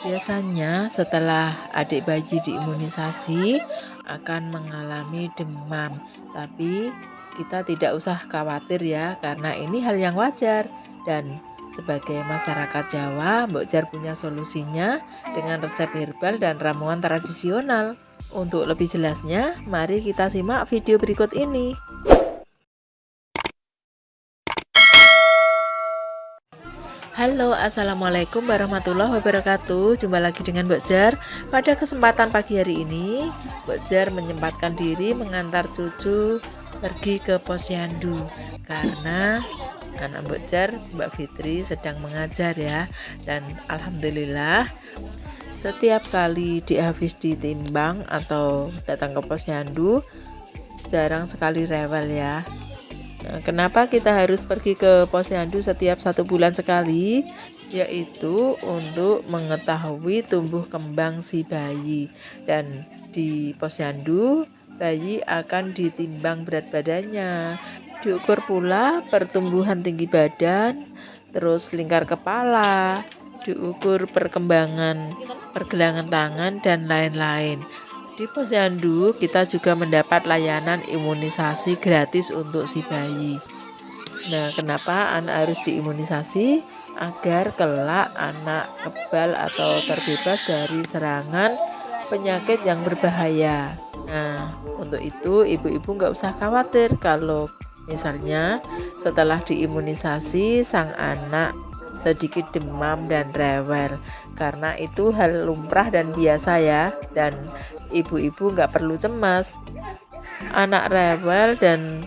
Biasanya setelah adik bayi diimunisasi akan mengalami demam, tapi kita tidak usah khawatir ya karena ini hal yang wajar dan sebagai masyarakat Jawa, Mbok Jar punya solusinya dengan resep herbal dan ramuan tradisional. Untuk lebih jelasnya, mari kita simak video berikut ini. Halo, assalamualaikum warahmatullahi wabarakatuh. Jumpa lagi dengan Mbok Jar. Pada kesempatan pagi hari ini, Mbok Jar menyempatkan diri mengantar cucu pergi ke posyandu karena anak Mbok Jar, Mbak Fitri, sedang mengajar ya. Dan alhamdulillah, setiap kali dia habis ditimbang atau datang ke posyandu, jarang sekali rewel ya. Kenapa kita harus pergi ke posyandu setiap 1 bulan sekali? Yaitu untuk mengetahui tumbuh kembang si bayi. Dan di posyandu, bayi akan ditimbang berat badannya. Diukur pula pertumbuhan tinggi badan, terus lingkar kepala, diukur pergelangan tangan, dan lain-lain. Di posyandu kita juga mendapat layanan imunisasi gratis untuk si bayi. Nah, kenapa anak harus diimunisasi? Agar kelak anak kebal atau terbebas dari serangan penyakit yang berbahaya. Nah, untuk itu ibu-ibu nggak usah khawatir kalau misalnya setelah diimunisasi sang anak sedikit demam dan rewel, karena itu hal lumrah dan biasa ya, dan ibu-ibu nggak perlu cemas. Anak rewel dan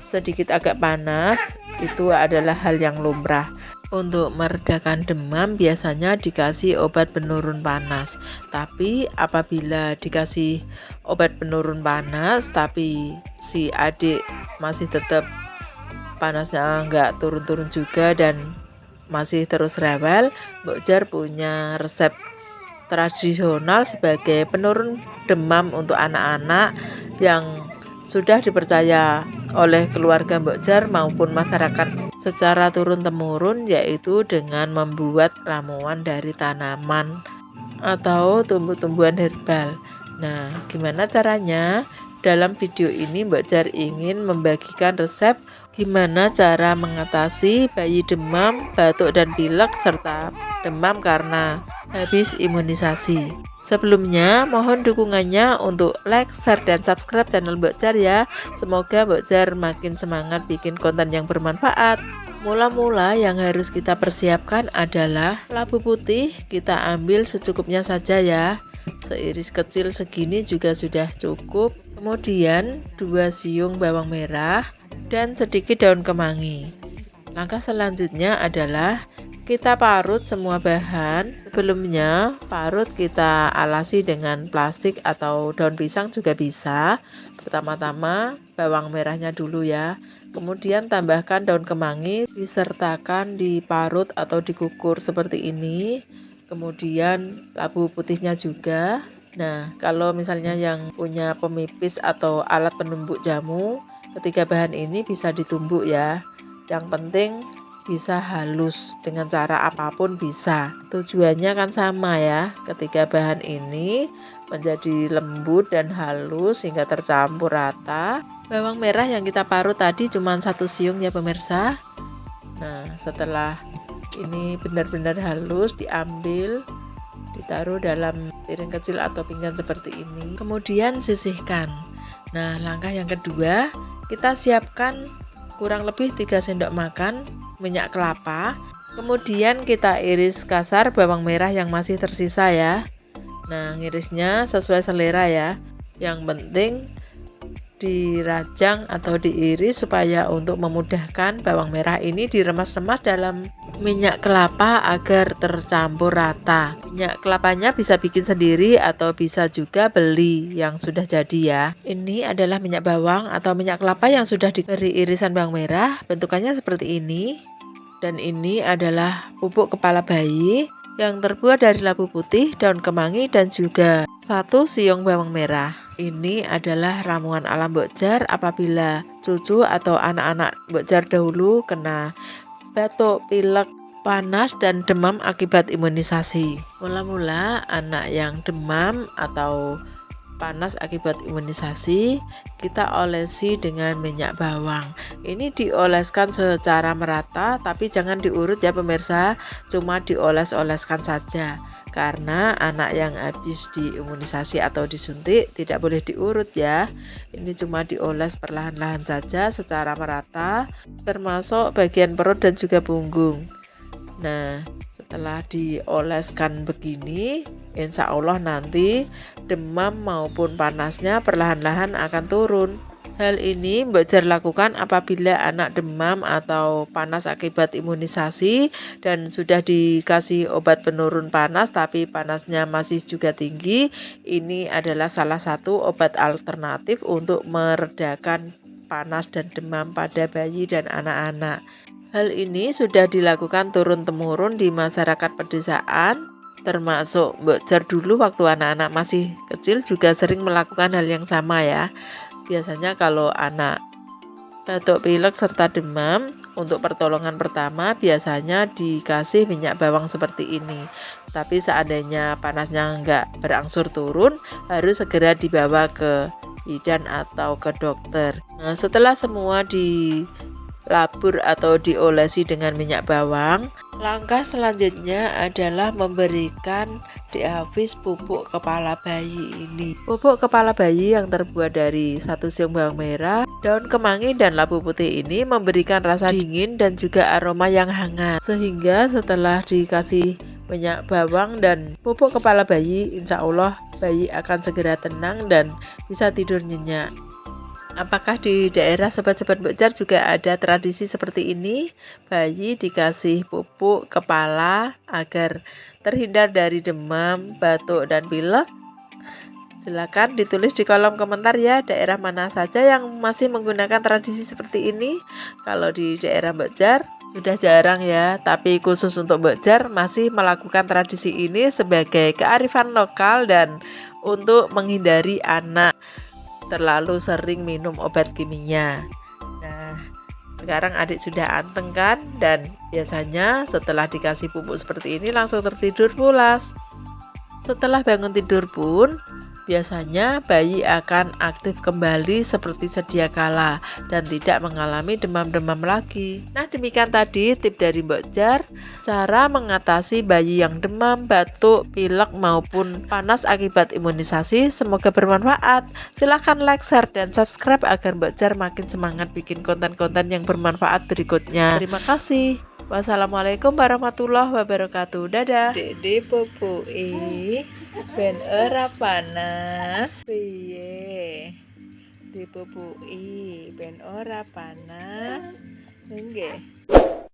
sedikit agak panas itu adalah hal yang lumrah. Untuk meredakan demam biasanya dikasih obat penurun panas. Tapi apabila dikasih obat penurun panas tapi si adik masih tetap panasnya nggak turun-turun juga dan masih terus rewel, Mbok Jar punya resep tradisional sebagai penurun demam untuk anak-anak yang sudah dipercaya oleh keluarga Mbok Jar maupun masyarakat secara turun-temurun, yaitu dengan membuat ramuan dari tanaman atau tumbuh-tumbuhan herbal. Nah, gimana caranya? Dalam video ini Mbok Jar ingin membagikan resep gimana cara mengatasi bayi demam, batuk dan pilek serta demam karena habis imunisasi. Sebelumnya mohon dukungannya untuk like, share dan subscribe channel Mbok Jar ya. Semoga Mbok Jar makin semangat bikin konten yang bermanfaat. Mula-mula yang harus kita persiapkan adalah labu putih. Kita ambil secukupnya saja ya. Seiris kecil segini juga sudah cukup. Kemudian 2 siung bawang merah dan sedikit daun kemangi. Langkah selanjutnya adalah kita parut semua bahan. Sebelumnya parut kita alasi dengan plastik atau daun pisang juga bisa. Pertama-tama bawang merahnya dulu ya. Kemudian tambahkan daun kemangi, disertakan diparut atau dikukur seperti ini. Kemudian labu putihnya juga. Nah, kalau misalnya yang punya pemipis atau alat penumbuk jamu, ketiga bahan ini bisa ditumbuk ya. Yang penting bisa halus, dengan cara apapun bisa. Tujuannya kan sama ya, ketiga bahan ini menjadi lembut dan halus hingga tercampur rata. Bawang merah yang kita parut tadi cuma 1 siung ya pemirsa. Nah, setelah ini benar-benar halus, diambil, ditaruh dalam piring kecil atau pinggan seperti ini, kemudian sisihkan. Nah, langkah yang kedua, kita siapkan kurang lebih 3 sendok makan minyak kelapa. Kemudian kita iris kasar bawang merah yang masih tersisa ya. Nah, ngirisnya sesuai selera ya. Yang penting dirajang atau diiris supaya untuk memudahkan bawang merah ini diremas-remas dalam minyak kelapa agar tercampur rata. Minyak kelapanya bisa bikin sendiri atau bisa juga beli yang sudah jadi ya. Ini adalah minyak bawang atau minyak kelapa yang sudah diberi irisan bawang merah. Bentukannya seperti ini. Dan ini adalah pupuk kepala bayi yang terbuat dari labu putih, daun kemangi dan juga 1 siung bawang merah. Ini adalah ramuan alam Mbok Jar apabila cucu atau anak-anak Mbok Jar dahulu kena batuk, pilek, panas dan demam akibat imunisasi. Mula-mula anak yang demam atau panas akibat imunisasi kita olesi dengan minyak bawang. Ini dioleskan secara merata, tapi jangan diurut ya pemirsa, cuma dioles-oleskan saja. Karena anak yang habis diimunisasi atau disuntik tidak boleh diurut ya. Ini cuma dioles perlahan-lahan saja secara merata, termasuk bagian perut dan juga punggung. Nah, setelah dioleskan begini, insya Allah nanti demam maupun panasnya perlahan-lahan akan turun. Hal ini Mbak Jar lakukan apabila anak demam atau panas akibat imunisasi dan sudah dikasih obat penurun panas tapi panasnya masih juga tinggi. Ini adalah salah satu obat alternatif untuk meredakan panas dan demam pada bayi dan anak-anak. Hal ini sudah dilakukan turun-temurun di masyarakat pedesaan, termasuk Mbak Jar dulu waktu anak-anak masih kecil juga sering melakukan hal yang sama ya. Biasanya kalau anak batuk pilek serta demam, untuk pertolongan pertama biasanya dikasih minyak bawang seperti ini. Tapi seandainya panasnya nggak berangsur turun, harus segera dibawa ke bidan atau ke dokter. Nah, setelah semua dilabur atau diolesi dengan minyak bawang, langkah selanjutnya adalah memberikan diapis pupuk kepala bayi ini. Pupuk kepala bayi yang terbuat dari 1 siung bawang merah, daun kemangi dan labu putih ini memberikan rasa dingin dan juga aroma yang hangat. Sehingga setelah dikasih minyak bawang dan pupuk kepala bayi, insya Allah bayi akan segera tenang dan bisa tidur nyenyak. Apakah di daerah sobat-sobat Mbak Jar juga ada tradisi seperti ini? Bayi dikasih pupuk kepala agar terhindar dari demam, batuk, dan pilek? Silakan ditulis di kolom komentar ya, daerah mana saja yang masih menggunakan tradisi seperti ini. Kalau di daerah Mbak Jar sudah jarang ya, tapi khusus untuk Mbak Jar masih melakukan tradisi ini sebagai kearifan lokal dan untuk menghindari anak terlalu sering minum obat kimia. Nah, sekarang adik sudah anteng kan, dan biasanya setelah dikasih pupuk seperti ini langsung tertidur pulas. Setelah bangun tidur pun biasanya bayi akan aktif kembali seperti sedia kala dan tidak mengalami demam-demam lagi. Nah, demikian tadi tips dari Mbak Jar, cara mengatasi bayi yang demam, batuk, pilek maupun panas akibat imunisasi. Semoga bermanfaat. Silahkan like, share, dan subscribe agar Mbak Jar makin semangat bikin konten-konten yang bermanfaat berikutnya. Terima kasih. Wassalamualaikum warahmatullahi wabarakatuh. Dadah. Dede pupui ben ora panas piye? Dipupui ben ora panas. Nggih.